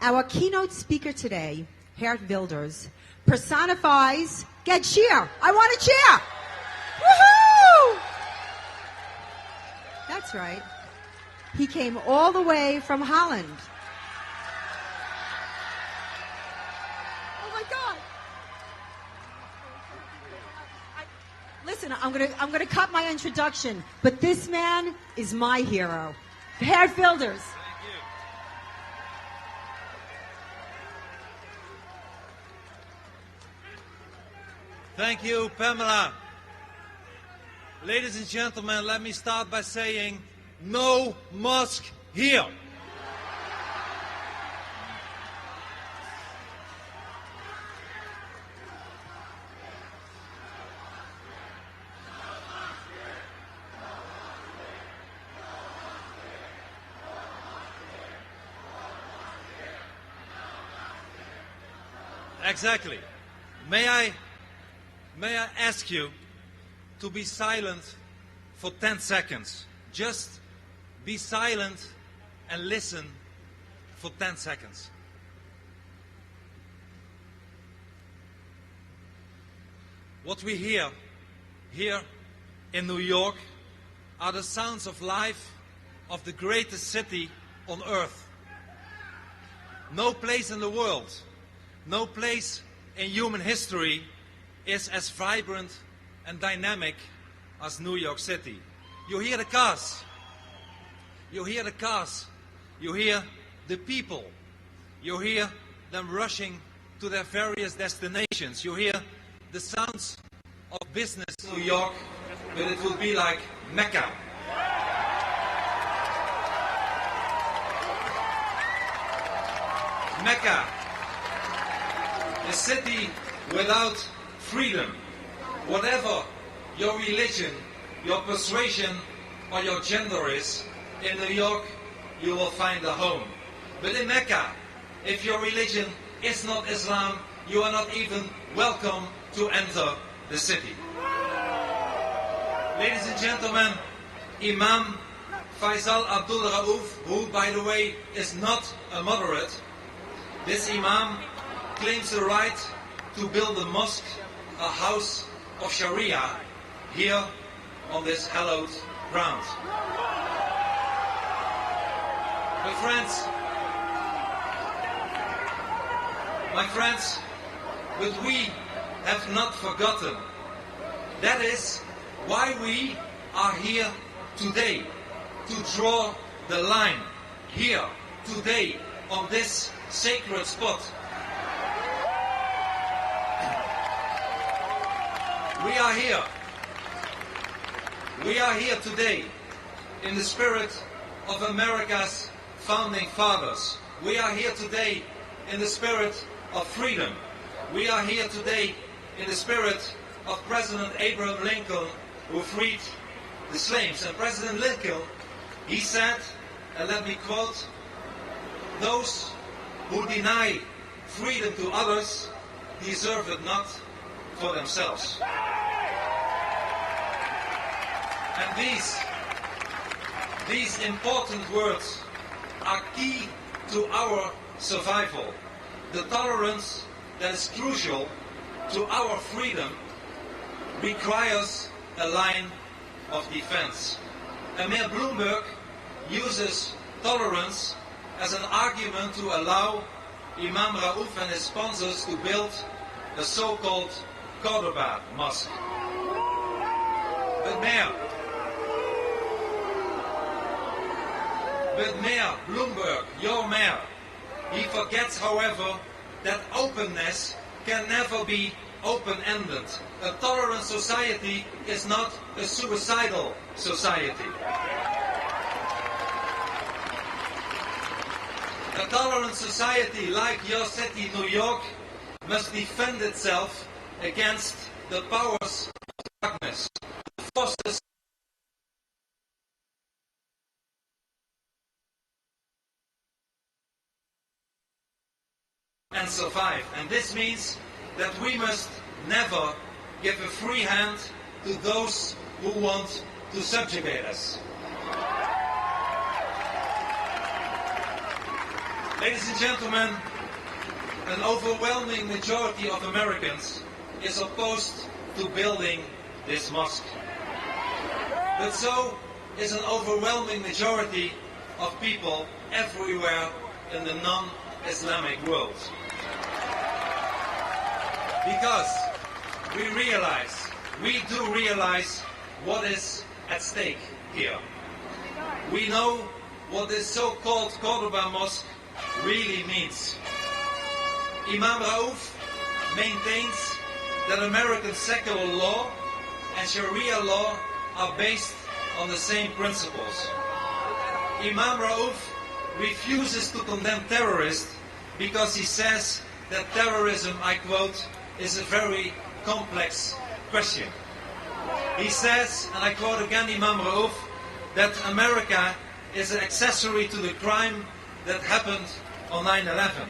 Our keynote speaker today, Geert Wilders, personifies, get cheer. I want a cheer. Woohoo! That's right. He came all the way from Holland. Oh my God. Listen, I'm gonna cut my introduction, but this man is my hero. Geert Wilders. Thank you, Pamela. Ladies and gentlemen, let me start by saying, no mosque here. Exactly. May I ask you to be silent for 10 seconds? Just be silent and listen for 10 seconds. What we hear here in New York are the sounds of life of the greatest city on earth. No place in the world, no place in human history is as vibrant and dynamic as New York City. You hear the cars. You hear the cars. You hear the people. You hear them rushing to their various destinations. You hear the sounds of business in New York, but it will be like Mecca. Mecca, a city without freedom. Whatever your religion, your persuasion, or your gender is, in New York you will find a home. But in Mecca, if your religion is not Islam, you are not even welcome to enter the city. Ladies and gentlemen, Imam Faisal Abdul Rauf, who by the way is not a moderate, this Imam claims the right to build a mosque, a house of Sharia, here on this hallowed ground. My friends, but we have not forgotten. That is why we are here today, to draw the line here today on this sacred spot. We are here today in the spirit of America's founding fathers. We are here today in the spirit of freedom. We are here today in the spirit of President Abraham Lincoln, who freed the slaves. And President Lincoln, he said, and let me quote, "Those who deny freedom to others deserve it not for themselves." And these important words are key to our survival. The tolerance that is crucial to our freedom requires a line of defense. And Mayor Bloomberg uses tolerance as an argument to allow Imam Rauf and his sponsors to build the so-called Cordoba Mosque. But Mayor Bloomberg, your mayor, he forgets, however, that openness can never be open-ended. A tolerant society is not a suicidal society. A tolerant society like your city, New York, must defend itself against the powers of darkness, the forces and survive. And this means that we must never give a free hand to those who want to subjugate us. Ladies and gentlemen, an overwhelming majority of Americans is opposed to building this mosque. But so is an overwhelming majority of people everywhere in the non-Islamic world. Because we do realize what is at stake here. We know what this so-called Cordoba Mosque really means. Imam Raouf maintains that American secular law and Sharia law are based on the same principles. Imam Raouf refuses to condemn terrorists because he says that terrorism, I quote, is a very complex question. He says, and I quote again Imam Raouf, that America is an accessory to the crime that happened on 9/11.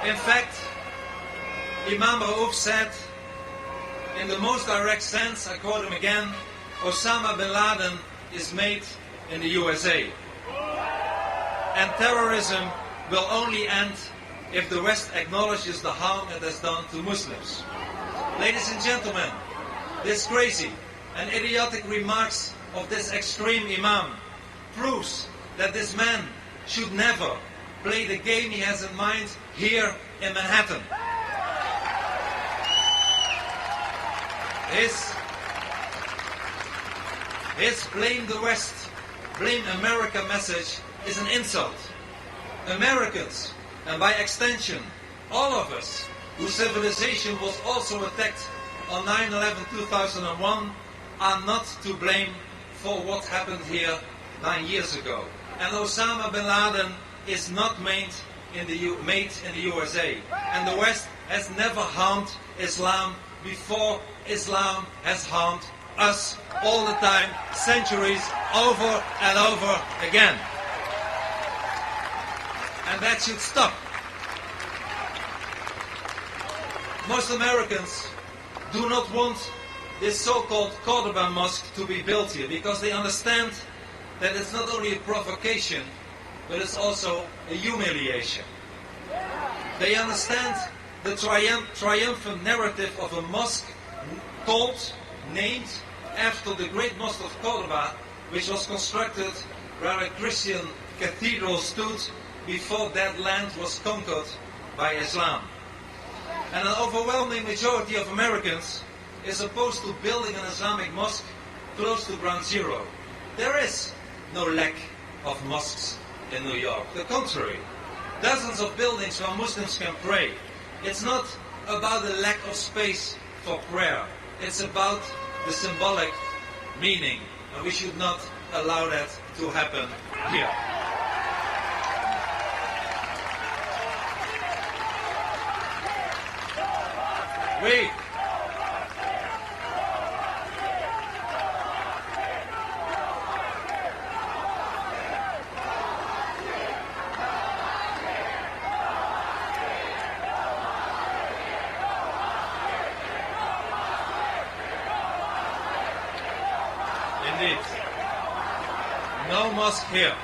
In fact, Imam Raouf said, in the most direct sense, I quote him again, Osama bin Laden is made in the USA. And terrorism will only end if the West acknowledges the harm it has done to Muslims. Ladies and gentlemen, this crazy and idiotic remarks of this extreme imam proves that this man should never play the game he has in mind here in Manhattan. His blame the West, blame America message is an insult. Americans, and by extension, all of us, whose civilization was also attacked on 9/11/2001, are not to blame for what happened here 9 years ago. And Osama bin Laden is not made in the USA. And the West has never harmed Islam before Islam has harmed us all the time, centuries, over and over again. And that should stop. Most Americans do not want this so-called Cordoba Mosque to be built here because they understand that it's not only a provocation, but it's also a humiliation. They understand the triumphant narrative of a mosque named after the great mosque of Cordoba, which was constructed where a Christian cathedral stood before that land was conquered by Islam. And an overwhelming majority of Americans is opposed to building an Islamic mosque close to Ground Zero. There is no lack of mosques in New York. The contrary, dozens of buildings where Muslims can pray. It's not about the lack of space for prayer. It's about the symbolic meaning, and we should not allow that to happen here. We indeed, no mosque here.